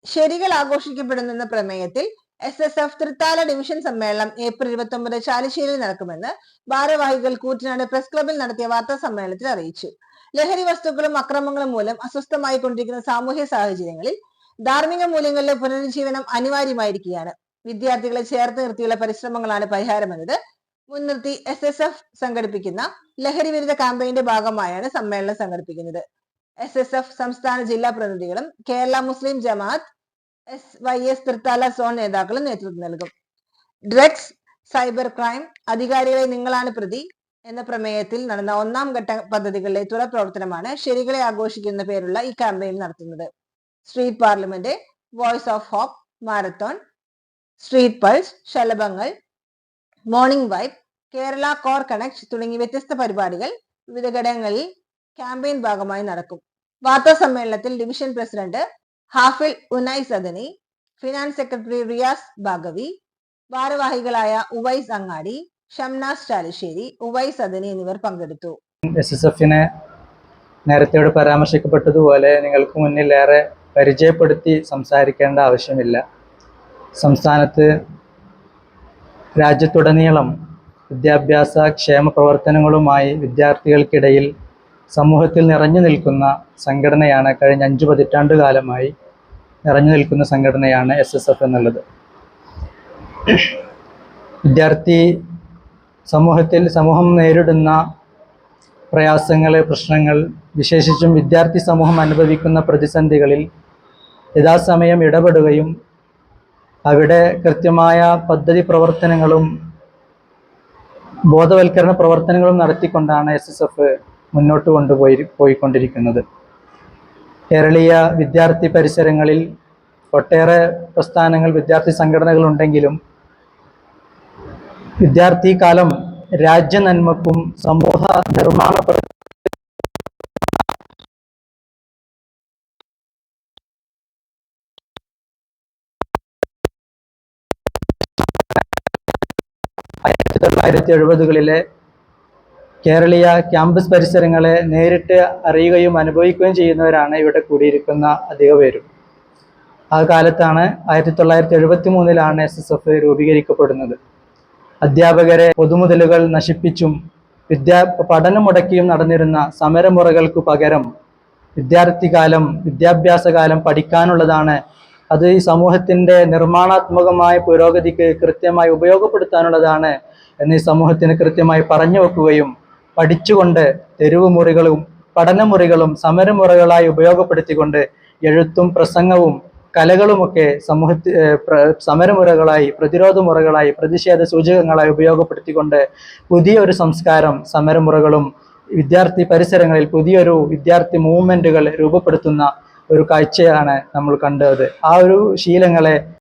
ശരികൾ ആഘോഷിക്കപ്പെടുന്നെന്ന പ്രമേയത്തിൽ SSF Thrithala division സമ്മേളനം April 29 ചാലിശ്ശേരിയിൽ നടക്കുമെന്ന് ഭാരവാഹികൾ കൂറ്റനാട് പ്രസ് ക്ലബിൽ നടത്തിയ വാർത്താ സമ്മേളനത്തിൽ അറിയിച്ചു. ലഹരി വസ്തുക്കളും അക്രമങ്ങളും മൂലം അസ്വസ്ഥമായി കൊണ്ടിരിക്കുന്ന സാമൂഹ്യ സാഹചര്യങ്ങളിൽ ധാർമ്മിക മൂല്യങ്ങളിലെ പുനരുജ്ജീവനം അനിവാര്യമായിരിക്കുകയാണ്. വിദ്യാർത്ഥികളെ ചേർത്ത് നിർത്തിയുള്ള പരിശ്രമങ്ങളാണ് പരിഹാരമെന്നത് മുൻനിർത്തി SSF സംഘടിപ്പിക്കുന്ന ലഹരി വിരുദ്ധ ക്യാമ്പയിന്റെ ഭാഗമായാണ് സമ്മേളനം സംഘടിപ്പിക്കുന്നത്. SSF സംസ്ഥാന ജില്ലാ പ്രതിനിധികളും കേരള മുസ്ലിം ജമാഅത്ത് SYS തൃത്താല സോൺ നേതാക്കളും നേതൃത്വം നൽകും. ഡ്രഗ്സ്, സൈബർ ക്രൈം, അധികാരികളെ നിങ്ങളാണ് പ്രതി എന്ന പ്രമേയത്തിൽ നടന്ന ഒന്നാം ഘട്ട പദ്ധതികളുടെ തുടർ പ്രവർത്തനമാണ് ശരികളെ ആഘോഷിക്കുന്ന പേരുള്ള ഈ ക്യാമ്പയിൻ നടത്തുന്നത്. Street parliament, voice of hope, marathon, street pulse, ശലഭങ്ങൾ, morning vibe, Kerala core connect തുടങ്ങി വ്യത്യസ്ത പരിപാടികൾ വിവിധ ഘടകങ്ങളിൽ ക്യാമ്പയിൻ ഭാഗമായി നടക്കും. വാർത്താ സമ്മേളനത്തിൽ ഡിവിഷൻ പ്രസിഡന്റ് ഹാഫിൽ ഉനൈസ് അദനി, ഫിനാൻസ് സെക്രട്ടറി റിയാസ് ബാഗവി, ഭാരവാഹികളായ ഉവൈസ് അങ്ങാടി, ഷംനാസ് ചാലിശ്ശേരി, ഉവൈസ് അദനി എന്നിവർ പങ്കെടുത്തു. SSFനെ നേരത്തെയോട് പരാമർശിക്കപ്പെട്ടതുപോലെ നിങ്ങൾക്ക് മുന്നിൽ ഏറെ പരിചയപ്പെടുത്തി സംസാരിക്കേണ്ട ആവശ്യമില്ല. സംസ്ഥാനത്ത് രാജ്യത്തുടനീളം വിദ്യാഭ്യാസ ക്ഷേമ പ്രവർത്തനങ്ങളുമായി വിദ്യാർത്ഥികൾക്കിടയിൽ സമൂഹത്തിൽ നിറഞ്ഞു നിൽക്കുന്ന സംഘടനയാണ്. കഴിഞ്ഞ 5 പതിറ്റാണ്ടുകാലമായി നിറഞ്ഞു നിൽക്കുന്ന സംഘടനയാണ് SSF എന്നുള്ളത്. വിദ്യാർത്ഥി സമൂഹം നേരിടുന്ന പ്രയാസങ്ങൾ, പ്രശ്നങ്ങൾ, വിശേഷിച്ചും വിദ്യാർത്ഥി സമൂഹം അനുഭവിക്കുന്ന പ്രതിസന്ധികളിൽ യഥാസമയം ഇടപെടുകയും അവിടെ കൃത്യമായ പദ്ധതി പ്രവർത്തനങ്ങളും ബോധവൽക്കരണ പ്രവർത്തനങ്ങളും നടത്തിക്കൊണ്ടാണ് SSF മുന്നോട്ട് പോയിക്കൊണ്ടിരിക്കുന്നത്. കേരളീയ വിദ്യാർത്ഥി പരിസരങ്ങളിൽ ഒട്ടേറെ പ്രസ്ഥാനങ്ങൾ, വിദ്യാർത്ഥി സംഘടനകൾ ഉണ്ടെങ്കിലും വിദ്യാർത്ഥി കാലം രാജ്യ നന്മക്കും സമൂഹ നിർമ്മാണ കളിലെ കേരളീയ ക്യാമ്പസ് പരിസരങ്ങളെ നേരിട്ട് അറിയുകയും അനുഭവിക്കുകയും ചെയ്യുന്നവരാണ് ഇവിടെ കൂടിയിരിക്കുന്ന അധിക പേരും. ആ കാലത്താണ് 1973 SSF രൂപീകരിക്കപ്പെടുന്നത്. അധ്യാപകരെ പൊതുമുതലുകൾ നശിപ്പിച്ചും പഠനം മുടക്കിയും നടന്നിരുന്ന സമരമുറകൾക്ക് പകരം വിദ്യാഭ്യാസകാലം പഠിക്കാനുള്ളതാണ്, അത് ഈ സമൂഹത്തിൻ്റെ നിർമ്മാണാത്മകമായ പുരോഗതിക്ക് കൃത്യമായി ഉപയോഗപ്പെടുത്താനുള്ളതാണ് എന്ന് ഈ സമൂഹത്തിന് കൃത്യമായി പറഞ്ഞു വെക്കുകയും പഠിച്ചുകൊണ്ട് തെരുവ് മുറികളും പഠനമുറികളും സമരമുറകളായി ഉപയോഗപ്പെടുത്തിക്കൊണ്ട് എഴുത്തും പ്രസംഗവും കലകളുമൊക്കെ സമരമുറകളായി, പ്രതിരോധ മുറകളായി, പ്രതിഷേധ സൂചകങ്ങളായി ഉപയോഗപ്പെടുത്തിക്കൊണ്ട് പുതിയൊരു സംസ്കാരം, സമരമുറകളും വിദ്യാർത്ഥി പരിസരങ്ങളിൽ പുതിയൊരു വിദ്യാർത്ഥി മൂവ്മെന്റുകൾ രൂപപ്പെടുത്തുന്ന ഒരു കാഴ്ചയാണ് നമ്മൾ കണ്ടത്. ആ ഒരു ശീലങ്ങളെ